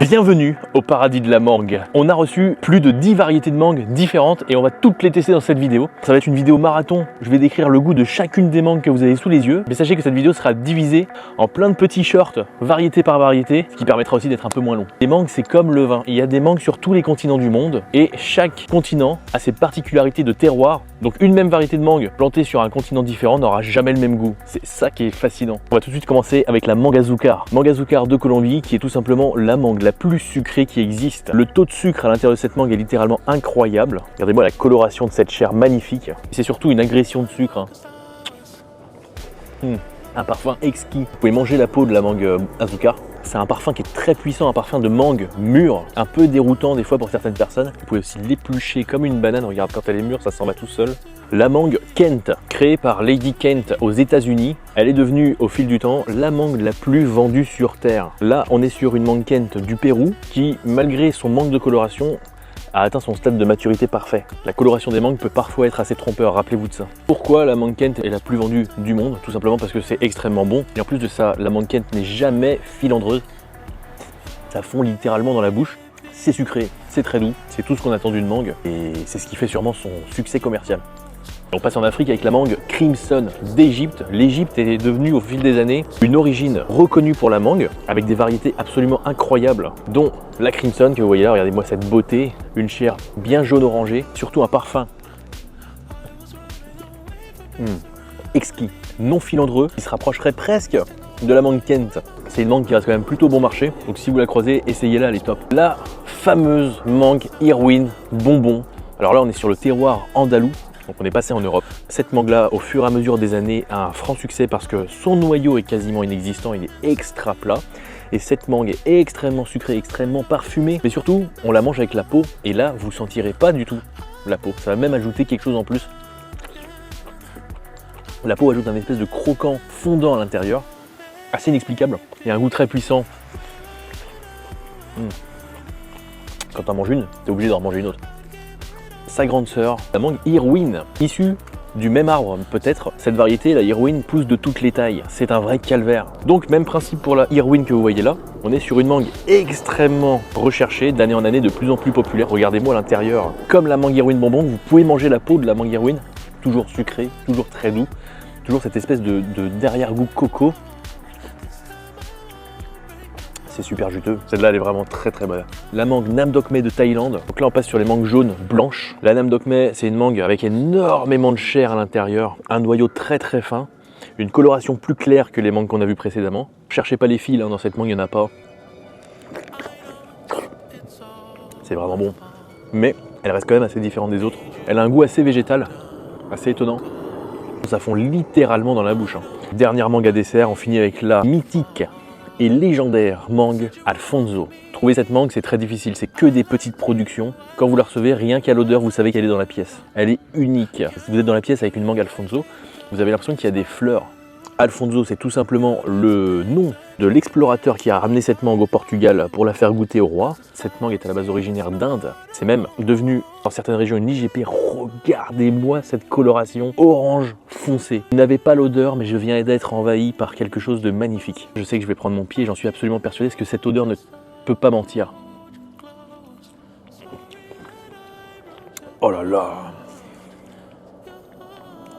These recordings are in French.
Bienvenue au paradis de la mangue. On a reçu plus de 10 variétés de mangue différentes et on va toutes les tester dans cette vidéo. Ça va être une vidéo marathon. Je vais décrire le goût de chacune des mangues que vous avez sous les yeux. Mais sachez que cette vidéo sera divisée en plein de petits shorts, variété par variété, ce qui permettra aussi d'être un peu moins long. Les mangues, c'est comme le vin. Il y a des mangues sur tous les continents du monde et chaque continent a ses particularités de terroir. Donc une même variété de mangue plantée sur un continent différent n'aura jamais le même goût. C'est ça qui est fascinant. On va tout de suite commencer avec la mangue Azucar. Mangue Azucar de Colombie qui est tout simplement la mangue la plus sucrée qui existe. Le taux de sucre à l'intérieur de cette mangue est littéralement incroyable. Regardez-moi la coloration de cette chair magnifique. C'est surtout une agression de sucre. Un parfum exquis. Vous pouvez manger la peau de la mangue Azucar. C'est un parfum qui est très puissant, un parfum de mangue mûre, un peu déroutant des fois pour certaines personnes. Vous pouvez aussi l'éplucher comme une banane. Regarde, quand elle est mûre, ça s'en va tout seul. La mangue Kent, créée par Lady Kent aux États-Unis, elle est devenue au fil du temps la mangue la plus vendue sur Terre. Là, on est sur une mangue Kent du Pérou qui, malgré son manque de coloration, a atteint son stade de maturité parfait. La coloration des mangues peut parfois être assez trompeur, rappelez-vous de ça. Pourquoi la mangue Kent est la plus vendue du monde? Tout simplement parce que c'est extrêmement bon. Et en plus de ça, la mangue Kent n'est jamais filandreuse. Ça fond littéralement dans la bouche. C'est sucré, c'est très doux, c'est tout ce qu'on attend d'une mangue. Et c'est ce qui fait sûrement son succès commercial. On passe en Afrique avec la mangue Crimson d'Égypte. L'Égypte est devenue au fil des années une origine reconnue pour la mangue, avec des variétés absolument incroyables, dont la Crimson que vous voyez là. Regardez-moi cette beauté, une chair bien jaune orangée, surtout un parfum exquis, non filandreux, qui se rapprocherait presque de la mangue Kent. C'est une mangue qui reste quand même plutôt bon marché, donc si vous la croisez, essayez-la, elle est top. La fameuse mangue Irwin bonbon. Alors là, on est sur le terroir andalou. Donc on est passé en Europe. Cette mangue-là, au fur et à mesure des années, a un franc succès parce que son noyau est quasiment inexistant, il est extra plat. Et cette mangue est extrêmement sucrée, extrêmement parfumée. Mais surtout, on la mange avec la peau et là, vous ne sentirez pas du tout la peau. Ça va même ajouter quelque chose en plus. La peau ajoute un espèce de croquant fondant à l'intérieur, assez inexplicable. Il y a un goût très puissant. Quand tu en manges une, tu es obligé d'en manger une autre. Sa grande sœur, la mangue Irwin, issue du même arbre peut-être. Cette variété, la Irwin, pousse de toutes les tailles. C'est un vrai calvaire. Donc même principe pour la Irwin que vous voyez là. On est sur une mangue extrêmement recherchée, d'année en année de plus en plus populaire. Regardez-moi à l'intérieur. Comme la mangue Irwin bonbon, vous pouvez manger la peau de la mangue Irwin. Toujours sucré, toujours très doux. Toujours cette espèce de derrière-goût coco. C'est super juteux. Celle-là, elle est vraiment très très bonne. La mangue Nam Doc Mae de Thaïlande. Donc là, on passe sur les mangues jaunes blanches. La Nam Doc Mae, c'est une mangue avec énormément de chair à l'intérieur, un noyau très très fin, une coloration plus claire que les mangues qu'on a vues précédemment. Cherchez pas les fils, dans cette mangue, il n'y en a pas. C'est vraiment bon. Mais elle reste quand même assez différente des autres. Elle a un goût assez végétal, assez étonnant. Ça fond littéralement dans la bouche. Dernière mangue à dessert, on finit avec la mythique et légendaire mangue Alfonso. Trouver cette mangue, c'est très difficile, c'est que des petites productions. Quand vous la recevez, rien qu'à l'odeur, vous savez qu'elle est dans la pièce. Elle est unique. Si vous êtes dans la pièce avec une mangue Alfonso, vous avez l'impression qu'il y a des fleurs. Alfonso, c'est tout simplement le nom de l'explorateur qui a ramené cette mangue au Portugal pour la faire goûter au roi. Cette mangue est à la base originaire d'Inde. C'est même devenu, dans certaines régions, une IGP. Regardez-moi cette coloration orange foncé. Vous n'avez pas l'odeur, mais je viens d'être envahi par quelque chose de magnifique. Je sais que je vais prendre mon pied, j'en suis absolument persuadé, parce que cette odeur ne peut pas mentir. Oh là là!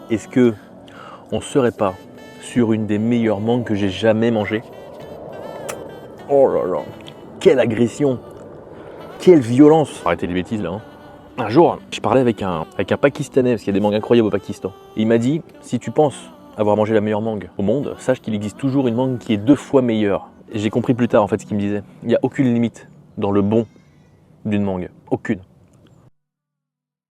Est-ce que on serait pas sur une des meilleures mangues que j'ai jamais mangées? Oh là là, quelle agression, quelle violence. Arrêtez les bêtises là. Un jour, je parlais avec un Pakistanais, parce qu'il y a des mangues incroyables au Pakistan. Il m'a dit, si tu penses avoir mangé la meilleure mangue au monde, sache qu'il existe toujours une mangue qui est 2 fois meilleure. Et j'ai compris plus tard en fait ce qu'il me disait. Il n'y a aucune limite dans le bon d'une mangue, aucune.